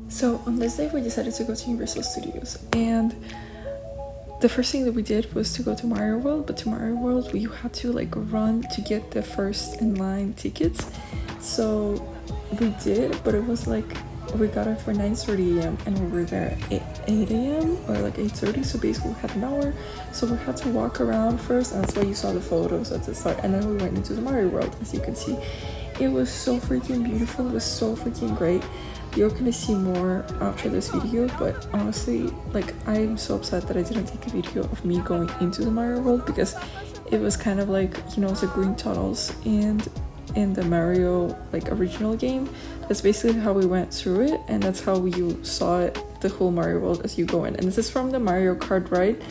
So on this day we decided to go to Universal Studios, and the first thing that we did was to go to Mario World, but to Mario World we had to like run to get the first in line tickets. So we did, but it was like we got it for 9:30 a.m. and we were there at 8 a.m. or like 8:30, so basically we had an hour. So we had to walk around first, and that's why you saw the photos at the start, and then we went into the Mario World. As you can see, it was so freaking beautiful. It was so freaking great. You're gonna see more after this video, but honestly, like, I'm so upset that I didn't take a video of me going into the Mario World, because it was kind of like, you know, the green tunnels and in the Mario like original game. That's basically how we went through it, and that's how you saw it, the whole Mario World, as you go in. And this is from the Mario Kart ride,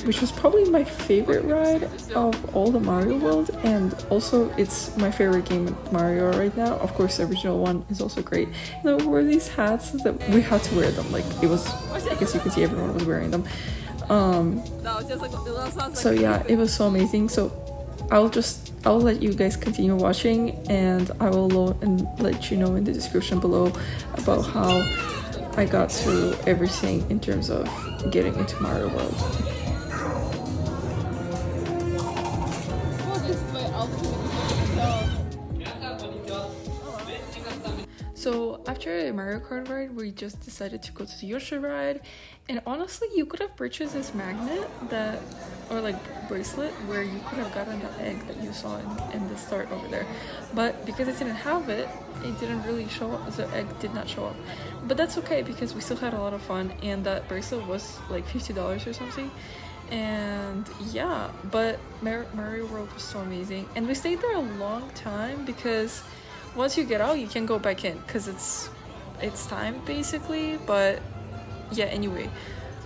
which was probably my favorite ride of all the Mario World, and also it's my favorite game in Mario right now. Of course, the original one is also great. And there were these hats that we had to wear them. Like, it was, I guess you can see everyone was wearing them. So yeah, it was so amazing. So I'll let you guys continue watching, and I will let you know in the description below about how I got through everything in terms of getting into Mario World. So after a Mario Kart ride, we just decided to go to the Yoshi ride, and honestly, you could have purchased this magnet that, or like bracelet, where you could have gotten the egg that you saw in the start over there, but because I didn't have it, it didn't really show up. The egg did not show up, but that's okay because we still had a lot of fun, and that bracelet was like $50 or something. And yeah, but Mario World was so amazing, and we stayed there a long time because once you get out you can go back in because it's time basically. But yeah, anyway,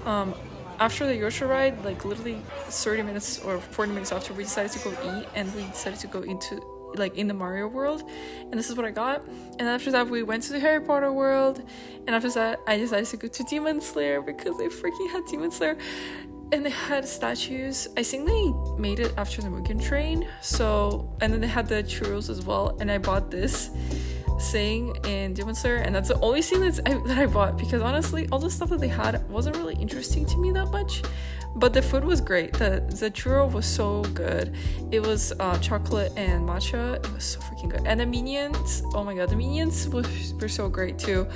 after the Yoshi ride, like literally 30 minutes or 40 minutes after, we decided to go eat, and we decided to go into like in the Mario World, and this is what I got. And after that we went to the Harry Potter world, and after that I decided to go to Demon Slayer because they freaking had Demon Slayer, and they had statues. I think they made it after the Mugen Train. So, and then they had the churros as well, and I bought this thing in Demon Slayer, and that's the only thing that I bought, because honestly all the stuff that they had wasn't really interesting to me that much, but the food was great. The churro was so good. It was chocolate and matcha. It was so freaking good. And the minions, oh my god, the minions were so great too.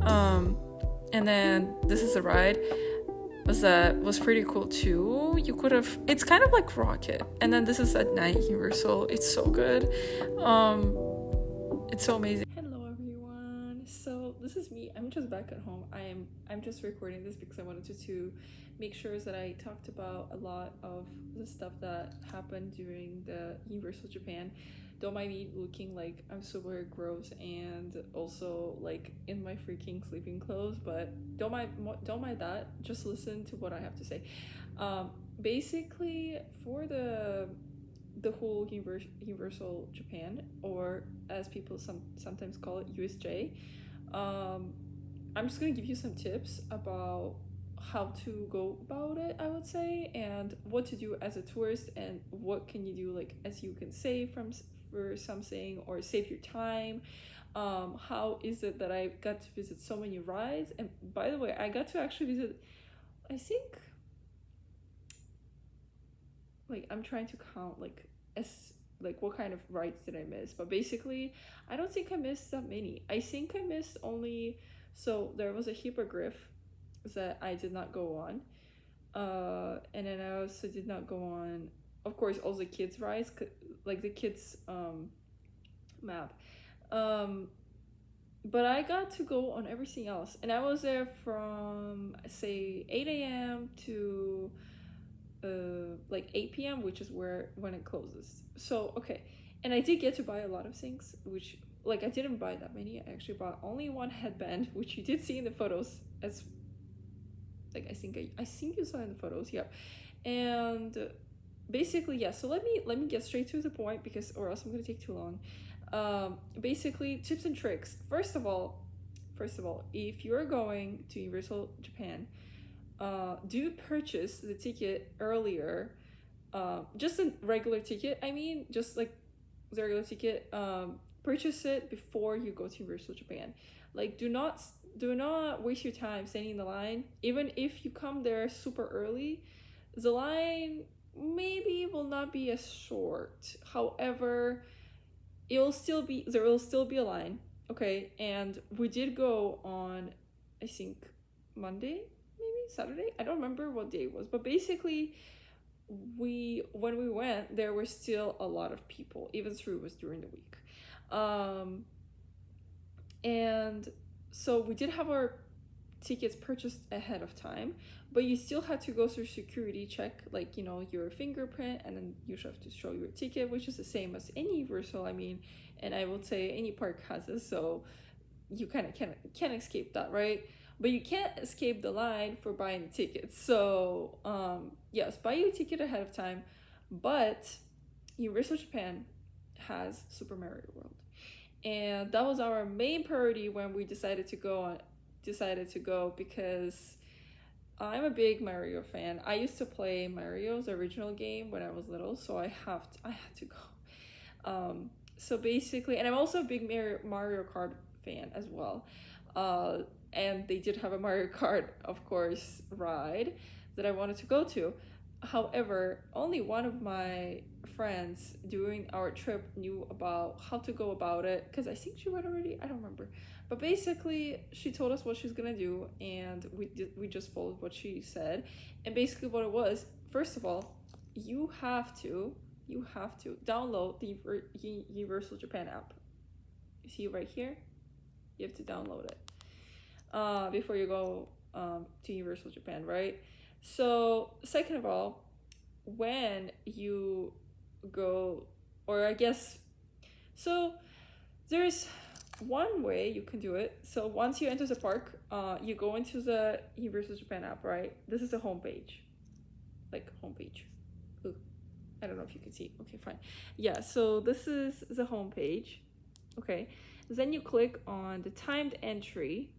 And then this is the ride was pretty cool too. You could have, it's kind of like Rocket. And then this is at night Universal. It's so good. It's so amazing. Hello everyone. So this is me. I'm just back at home. I'm just recording this because I wanted to make sure that I talked about a lot of the stuff that happened during the Universal Japan. Don't mind me looking like I'm super gross and also like in my freaking sleeping clothes, but don't mind that. Just listen to what I have to say. Basically, for the whole Universal Japan, or as people sometimes call it, USJ, I'm just gonna give you some tips about how to go about it, I would say, and what to do as a tourist, and what can you do, like, as you can save for something or save your time. How is it that I got to visit so many rides? And by the way, I got to actually visit, I think, like, I'm trying to count like what kind of rides did I miss, but basically I don't think I missed that many. I think I missed only, so there was a hippogriff that I did not go on, and then I also did not go on, of course, all the kids rides, like the kids map, but I got to go on everything else, and I was there from say 8 a.m. to like 8 p.m., which is when it closes. So okay, and I did get to buy a lot of things, which, like, I didn't buy that many. I actually bought only one headband, which you did see in the photos, as like I think you saw in the photos. Yep. And basically, yeah, so let me get straight to the point, because or else I'm gonna take too long. Basically, tips and tricks. First of all, if you're going to Universal Japan, do purchase the ticket earlier. Just a regular ticket, I mean, just like the regular ticket. Purchase it before you go to Universal Japan. Like, do not do not waste your time standing in the line. Even if you come there super early, the line maybe will not be as short. However, there will still be a line. Okay, and we did go on, I think, Monday, maybe Saturday. I don't remember what day it was, but basically, when we went, there were still a lot of people, even though it was during the week. And so we did have our tickets purchased ahead of time, but you still had to go through security check, like, you know, your fingerprint, and then you should have to show your ticket, which is the same as any Universal. I mean, and I would say any park has it, so you kind of can't escape that, right? But you can't escape the line for buying tickets. So yes, buy your ticket ahead of time. But Universal Japan has Super Mario World, and that was our main priority when we decided to go because I'm a big Mario fan. I used to play Mario's original game when I was little, so I had to go. So basically, and I'm also a big Mario Kart fan as well. And they did have a Mario Kart, of course, ride that I wanted to go to. However, only one of my friends during our trip knew about how to go about it, because I think she went already, I don't remember. But basically, she told us what she's gonna do, and we just followed what she said. And basically what it was, first of all, you have to download the Universal Japan app. You see right here? You have to download it before you go to Universal Japan, right? So second of all, when you go, or I guess, so there's one way you can do it. So once you enter the park, you go into the Universal Japan app, right? This is the homepage, like homepage. Ooh, I don't know if you can see. Okay, fine. Yeah, so this is the homepage. Okay, then you click on the timed entry.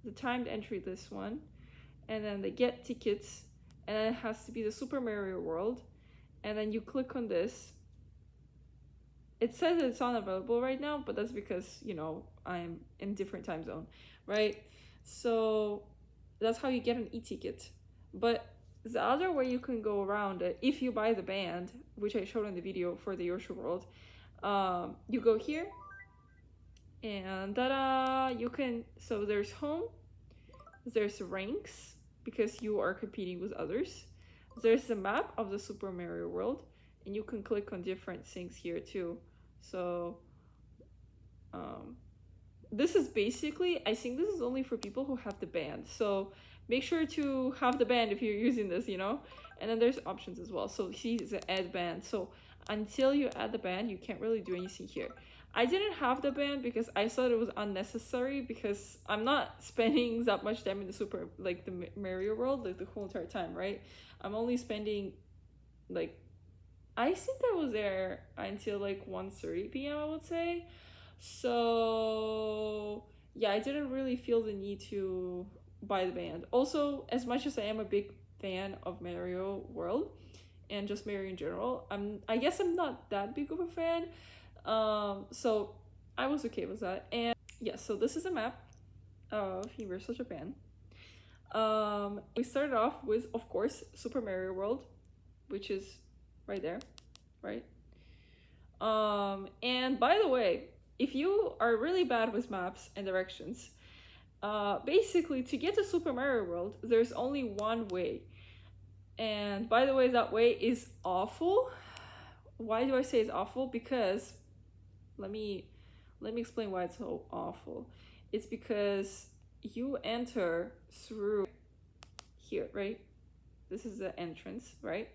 This one, and then the get tickets, and then it has to be the Super Mario World, and then you click on this. It says it's unavailable right now, but that's because, you know, I'm in different time zone, right? So that's how you get an e-ticket. But the other way you can go around it, if you buy the band, which I showed in the video for the Yoshi World, you go here, and you can, so there's home, there's ranks, because you are competing with others, there's the map of the Super Mario World, and you can click on different things here too. So this is basically, I think this is only for people who have the band, so make sure to have the band if you're using this, you know. And then there's options as well. So see the add band, so until you add the band, you can't really do anything here. I didn't have the band because I thought it was unnecessary, because I'm not spending that much time in the Mario World like the whole entire time, right? I'm only spending, like, I think I was there until like 1:30 p.m. I would say. So yeah, I didn't really feel the need to buy the band. Also, as much as I am a big fan of Mario World and just Mario in general, I guess I'm not that big of a fan. So I was okay with that. And yeah, so this is a map of Universal Japan. We started off with, of course, Super Mario World, which is right there, right? And by the way, if you are really bad with maps and directions, basically to get to Super Mario World, there's only one way. And by the way, that way is awful. Why do I say it's awful? Because let me explain why it's so awful. It's because you enter through here, right? This is the entrance, right?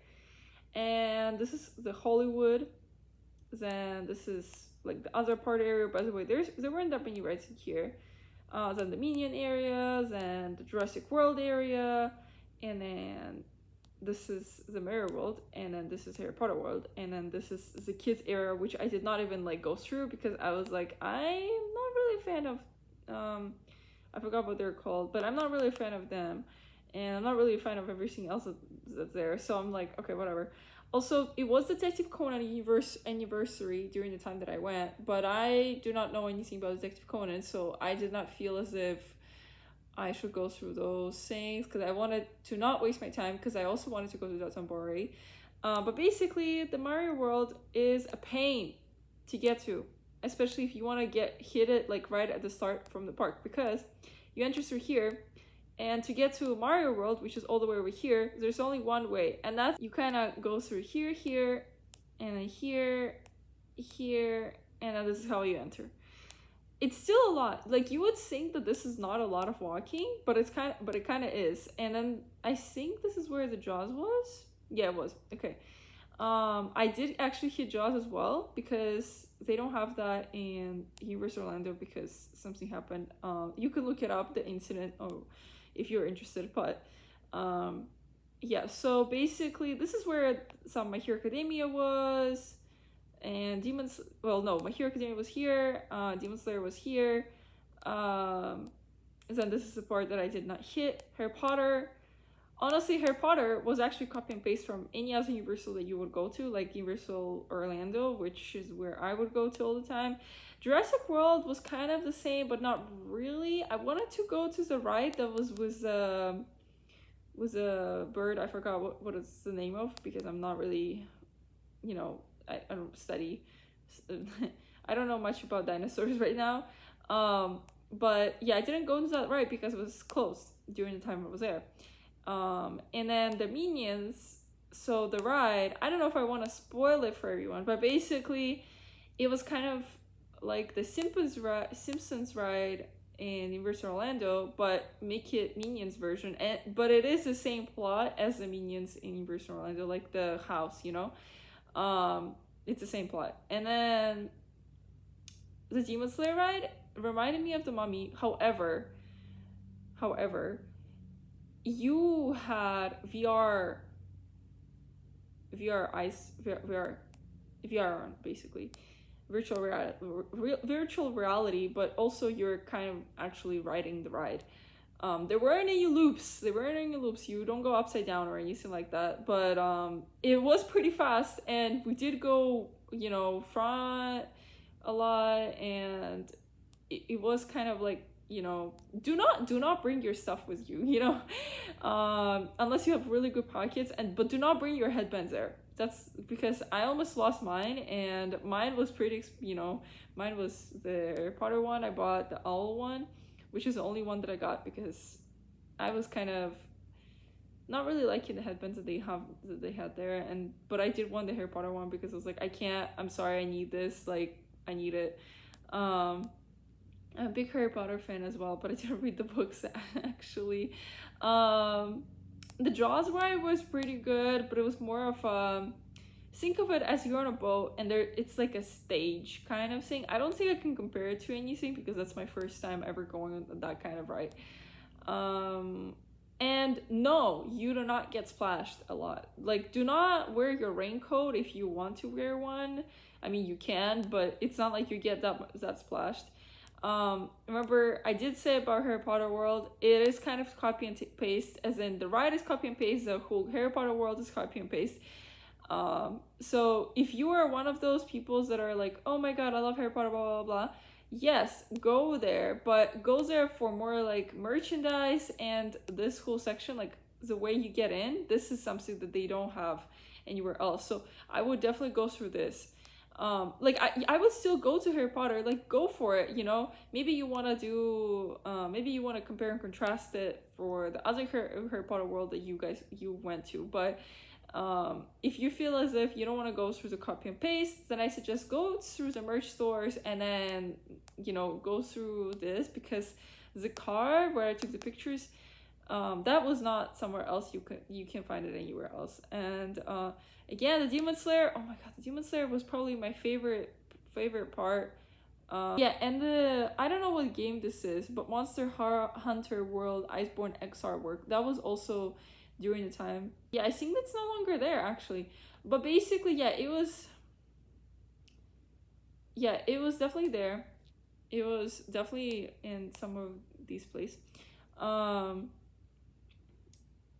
And this is the Hollywood. Then this is like the other part area. By the way, there weren't that many rides in here. Then the Minion areas and the Jurassic World area, and then this is the Mario World, and then this is Harry Potter World, and then this is the kids area, which I did not even like go through because I was like, I'm not really a fan of I forgot what they're called, but I'm not really a fan of them, and I'm not really a fan of everything else that's there, so I'm like, okay, whatever. Also, it was Detective Conan anniversary during the time that I went, but I do not know anything about Detective Conan, so I did not feel as if I should go through those things because I wanted to not waste my time because I also wanted to go to Dotonbori. But basically, the Mario World is a pain to get to, especially if you want to hit it like right at the start from the park, because you enter through here, and to get to Mario World, which is all the way over here, there's only one way, and that's you kind of go through here, and then here, and then this is how you enter. It's still a lot. Like, you would think that this is not a lot of walking, but it kind of is. And then I think this is where the Jaws was. Yeah, it was. Okay. I did actually hit Jaws as well because they don't have that in Universal Orlando because something happened. You can look it up, the incident, if you're interested. But yeah, so basically this is where some My Hero Academia was, and My Hero Academia was here, Demon Slayer was here, then this is the part that I did not hit. Harry Potter. Honestly, Harry Potter was actually copy and paste from any other Universal that you would go to, like Universal Orlando, which is where I would go to all the time. Jurassic World was kind of the same, but not really. I wanted to go to the ride that was a bird. I forgot what it's the name of because I'm not really, I don't study. I don't know much about dinosaurs right now. But yeah, I didn't go to that ride because it was closed during the time I was there. And then the Minions, so the ride, I don't know if I want to spoil it for everyone, but basically it was kind of like the Simpsons ride in Universal Orlando, but make it Minions version. But it is the same plot as the Minions in Universal Orlando, like the house, it's the same plot. And then the Demon Slayer ride reminded me of the Mummy. However, you had VR on, basically virtual reality, but also you're kind of actually riding the ride. There weren't any loops. You don't go upside down or anything like that, but it was pretty fast, and we did go front a lot, and it was kind of like, do not bring your stuff with you, unless you have really good pockets, but do not bring your headbands there. That's because I almost lost mine, and mine was mine was the Harry Potter one. I bought the owl one, which is the only one that I got because I was kind of not really liking the headbands that they had there, but I did want the Harry Potter one because I was like, I'm sorry, I need this, like I need it. I'm a big Harry Potter fan as well, but I didn't read the books actually. The Jaws ride was pretty good, but it was more of think of it as you're on a boat and it's like a stage kind of thing. I don't think I can compare it to anything because that's my first time ever going on that kind of ride. And no, you do not get splashed a lot. Like, do not wear your raincoat if you want to wear one. I mean, you can, but it's not like you get that splashed. Remember, I did say about Harry Potter World, it is kind of copy and paste, as in the ride is copy and paste, the whole Harry Potter World is copy and paste. So if you are one of those people that are like, oh my god, I love Harry Potter, blah, blah, blah, yes, go there, but go there for more like merchandise and this whole section, like the way you get in, this is something that they don't have anywhere else. So I would definitely go through this. Like I would still go to Harry Potter, like go for it, maybe you want to do maybe you want to compare and contrast it for the other Harry Potter World that you went to, but if you feel as if you don't want to go through the copy and paste, then I suggest go through the merch stores and then go through this, because the car where I took the pictures, that was not somewhere else. You can find it anywhere else. And again, the Demon Slayer, oh my god, the Demon Slayer was probably my favorite part. Yeah, and I don't know what game this is, but Monster Hunter World Iceborne X Artwork, that was also during the time. Yeah, I think that's no longer there actually, but basically, yeah, it was definitely there. It was definitely in some of these places.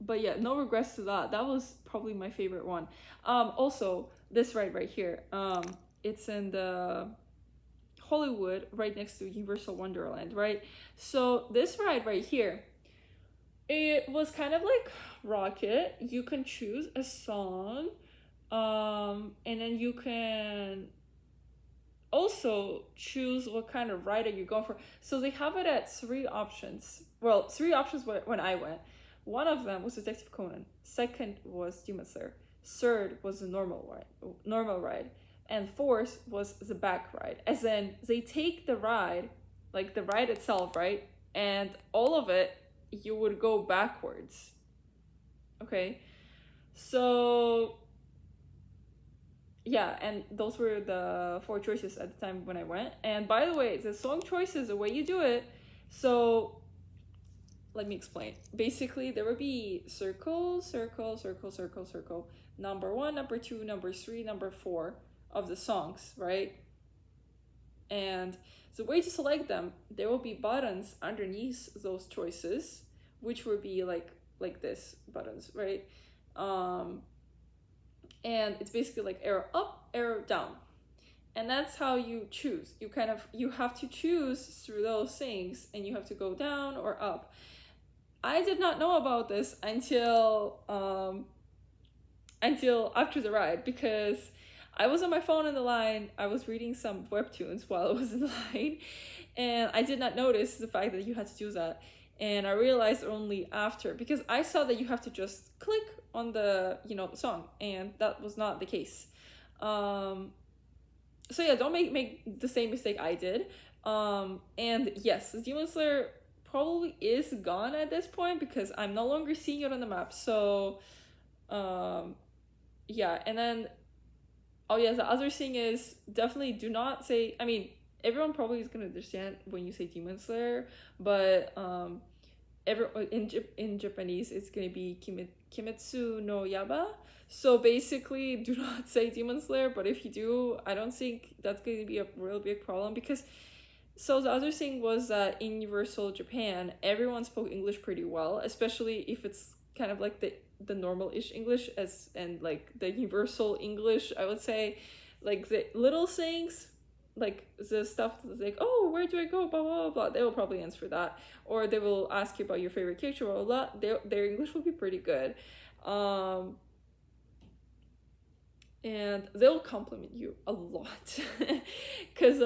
but yeah, no regrets to that. That was probably my favorite one. Also, this ride right here. It's in the Hollywood, right next to Universal Wonderland, right? So this ride right here, it was kind of like Rocket. You can choose a song, and then you can also choose what kind of ride are you going for. So they have it at three options. Well, three options when I went. One of them was Detective Conan. Second was Demon Slayer. Third was the normal ride, and fourth was the back ride. As in, they take the ride, like the ride itself, right, and all of it, you would go backwards. Okay, so yeah, and those were the four choices at the time when I went. And by the way, the song choices, the way you do it, so let me explain. Basically, there would be circle, circle, circle, circle, circle, number 1, number 2, number 3, number 4 of the songs, right? And the way to select them, there will be buttons underneath those choices, which would be like this buttons, right? And it's basically like arrow up, arrow down, and that's how you choose. You have to choose through those things, and you have to go down or up. I did not know about this until after the ride, because I was on my phone in the line. I was reading some webtoons while I was in the line, and I did not notice the fact that you had to do that. And I realized only after, because I saw that you have to just click on the song, and that was not the case. So yeah, don't make the same mistake I did. And yes, Demon Slayer probably is gone at this point, because I'm no longer seeing it on the map. So yeah, and then oh yeah, the other thing is, definitely do not say, I mean, everyone probably is gonna understand when you say Demon Slayer, but in Japanese it's gonna be Kimetsu no Yaiba. So basically, do not say Demon Slayer. But if you do, I don't think that's going to be a real big problem, because so the other thing was that in Universal Japan, everyone spoke English pretty well, especially if it's kind of like the normal-ish English, and like the universal English, I would say. Like the little things, like the stuff like, oh, where do I go, blah blah blah, they will probably answer that, or they will ask you about your favorite character, blah blah blah. Their English will be pretty good, and they'll compliment you a lot. Because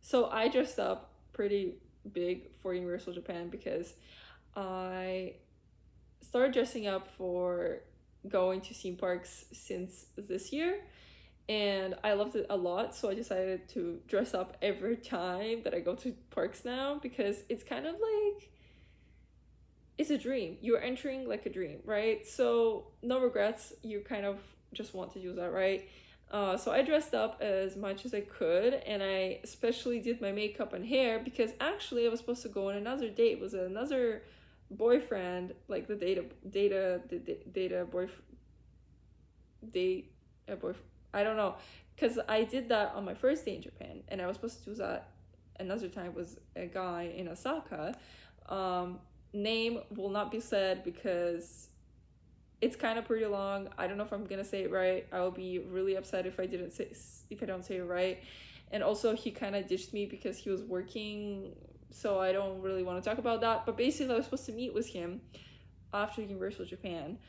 so I dressed up pretty big for Universal Japan, because I started dressing up for going to theme parks since this year, and I loved it a lot. So I decided to dress up every time that I go to parks now, because it's kind of like, it's a dream. You're entering like a dream, right? So no regrets. You kind of just want to use that, right? So I dressed up as much as I could, and I especially did my makeup and hair, because actually I was supposed to go on another date with another boyfriend, like the boyfriend. I don't know, because I did that on my first day in Japan, and I was supposed to do that another time with a guy in Osaka. Name will not be said, because it's kind of pretty long. I don't know if I'm gonna say it right. I will be really upset if I don't say it right. And also, he kind of ditched me because he was working, so I don't really want to talk about that. But basically, I was supposed to meet with him after Universal Japan,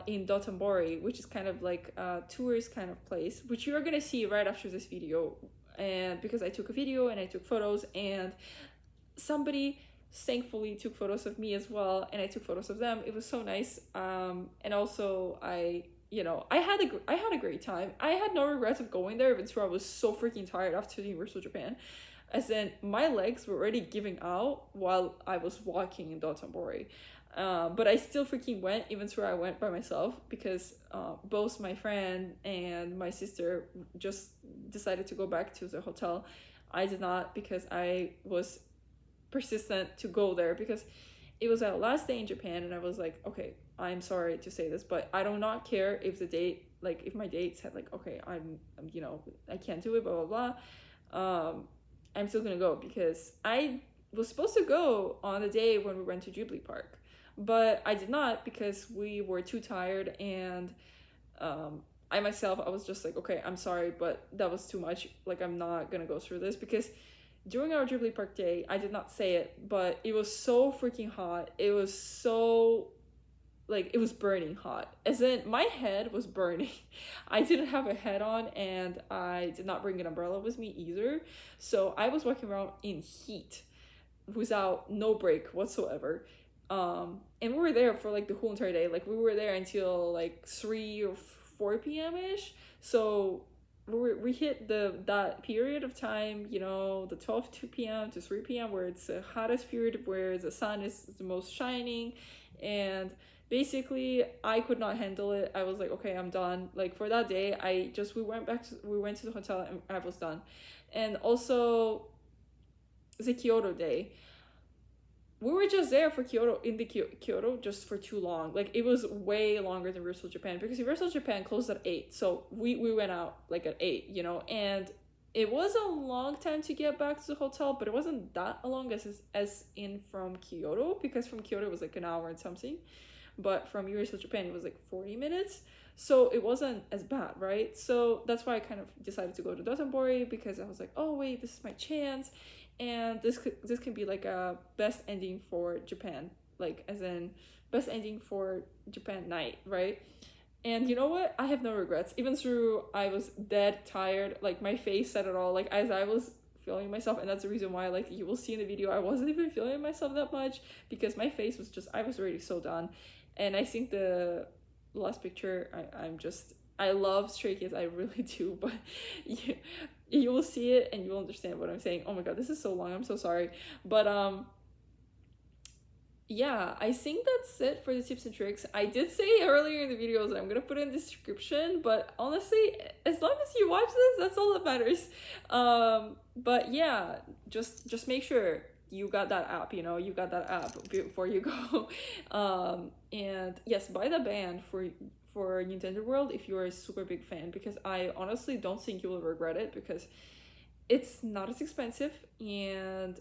in Dotonbori, which is kind of like a tourist kind of place, which you're gonna see right after this video. And because I took a video and I took photos, and somebody thankfully took photos of me as well, and I took photos of them. It was so nice. And also I had a great time. I had no regrets of going there, even though I was so freaking tired after Universal Japan, as in my legs were already giving out while I was walking in Dotonbori. But I still freaking went, even though I went by myself, because both my friend and my sister just decided to go back to the hotel. I did not, because I was persistent to go there, because it was our last day in Japan, and I was like, okay, I'm sorry to say this, but I do not care if the date, like if my date said like, okay, I'm I can't do it, blah blah blah. I'm still gonna go, because I was supposed to go on the day when we went to Ghibli Park. but I did not because we were too tired, and I myself, I was just like, okay, I'm sorry, but that was too much. Like, I'm not gonna go through this because during our Ghibli Park day, I did not say it, but it was so freaking hot. It was so, like, it was burning hot. As in, my head was burning. I didn't have a head on, and I did not bring an umbrella with me either. So I was walking around in heat without no break whatsoever. And we were there for like the whole entire day. Like, we were there until like 3 or 4 p.m. ish. So we hit that period of time, you know, the 12 p.m. to 3 p.m. where it's the hottest period, where the sun is the most shining. And basically I could not handle it. I was like, okay, I'm done. Like, for that day, we went to the hotel, and I was done. And also the Kyoto day, we were just there for Kyoto just for too long. Like, it was way longer than Universal Japan, because Universal Japan closed at 8, so we went out like at 8, you know. And it was a long time to get back to the hotel, but it wasn't that long as in from Kyoto, because from Kyoto it was like an hour and something, but from Universal Japan it was like 40 minutes. So it wasn't as bad, right? So that's why I kind of decided to go to Dotonbori, because I was like, oh wait, this is my chance, and this can be like a best ending for Japan, like, as in best ending for Japan night, right? And you know what? I have no regrets. Even through I was dead tired, like, my face said it all. Like, as I was feeling myself, and that's the reason why, like, you will see in the video, I wasn't even feeling myself that much, because my face was just, I was already so done. And I think the last picture, I love Stray Kids, I really do, but you will see it and you will understand what I'm saying. Oh my god, this is so long, I'm so sorry. But yeah, I think that's it for the tips and tricks. I did say earlier in the videos that I'm gonna put in the description, but honestly, as long as you watch this, that's all that matters. But yeah, just make sure you got that app, you know, you got that app before you go. And yes, buy the band for Nintendo World if you're a super big fan, because I honestly don't think you will regret it, because it's not as expensive, and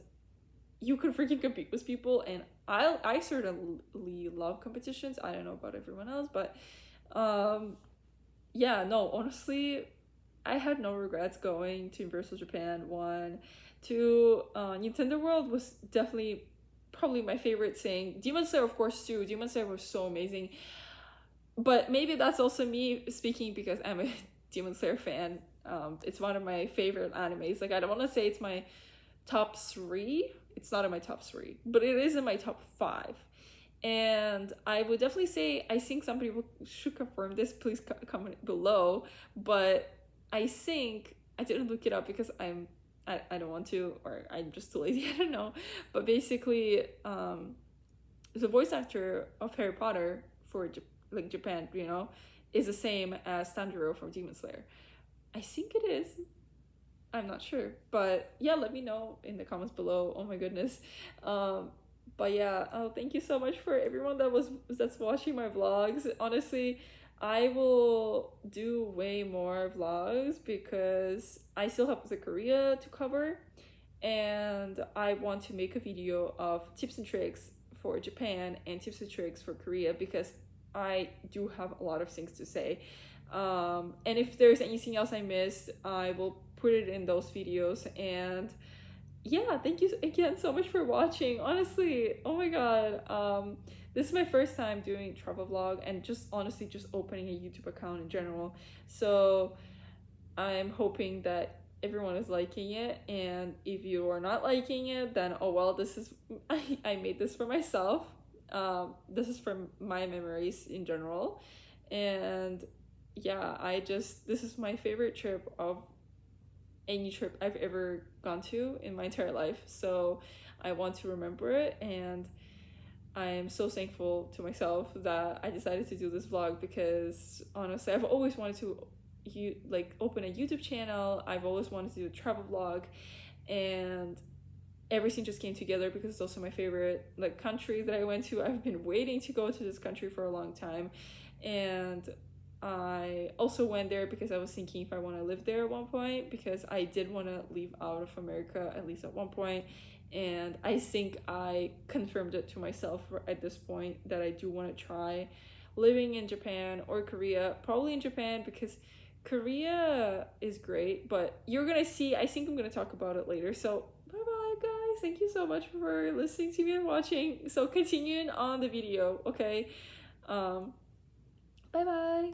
you can freaking compete with people. And I certainly love competitions. I don't know about everyone else, but yeah, no, honestly, I had no regrets going to Universal Japan. 1, 2, Nintendo World was definitely probably my favorite thing. Demon Slayer, of course, too. Demon Slayer was so amazing. But maybe that's also me speaking because I'm a Demon Slayer fan. It's one of my favorite animes. Like, I don't want to say it's my top 3. It's not in my top 3, but it is in my top 5. And I would definitely say, I think some people should confirm this, please comment below, but I think, I didn't look it up because I don't want to, or I'm just too lazy, I don't know. But basically, the voice actor of Harry Potter for Japan, you know, is the same as Tanjiro from Demon Slayer. I think it is. I'm not sure, but yeah, let me know in the comments below. Oh my goodness. But yeah, thank you so much for everyone that's watching my vlogs. Honestly, I will do way more vlogs because I still have the Korea to cover, and I want to make a video of tips and tricks for Japan and tips and tricks for Korea, because I do have a lot of things to say. And if there's anything else I missed, I will put it in those videos. And yeah, thank you again so much for watching. Honestly, oh my god, this is my first time doing travel vlog, and just honestly just opening a YouTube account in general. So I'm hoping that everyone is liking it, and if you are not liking it, then oh well, this is I made this for myself. This is from my memories in general. And yeah, this is my favorite trip of any trip I've ever gone to in my entire life, so I want to remember it. And I am so thankful to myself that I decided to do this vlog, because honestly, I've always wanted to open a YouTube channel. I've always wanted to do a travel vlog, and everything just came together because it's also my favorite country that I went to. I've been waiting to go to this country for a long time, and I also went there because I was thinking if I want to live there at one point, because I did want to leave out of America at least at one point. and I think I confirmed it to myself at this point that I do want to try living in Japan or Korea. Probably in Japan, because Korea is great, but you're gonna see, I think I'm gonna talk about it later. So bye bye guys, thank you so much for listening to me and watching. So continuing on the video, okay? Bye bye.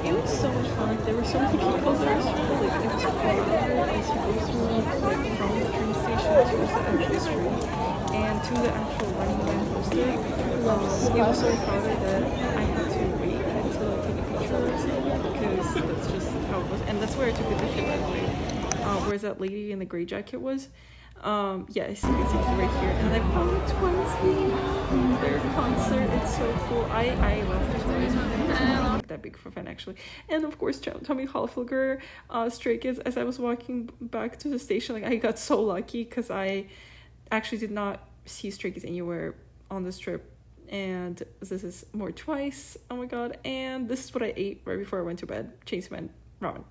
It was so much fun. There were so many people there. It was really, it was crowded as you go through, like, from the train station to the actual street and to the actual Running Man poster. It was so crowded that I had to wait until I take a picture or something, because that's just how it was. And that's where I took the picture, by the way. Where's that lady in the gray jacket was. Yes, you can see it right here. And I've gone to Twice, their concert. It's so cool. I love Twice. I'm not that big of a fan, actually. And of course, Tommy Hilfiger, Stray Kids. As I was walking back to the station, like, I got so lucky because I actually did not see Stray Kids anywhere on this trip. And this is more Twice. Oh my god. And this is what I ate right before I went to bed. Chainsaw Man ramen.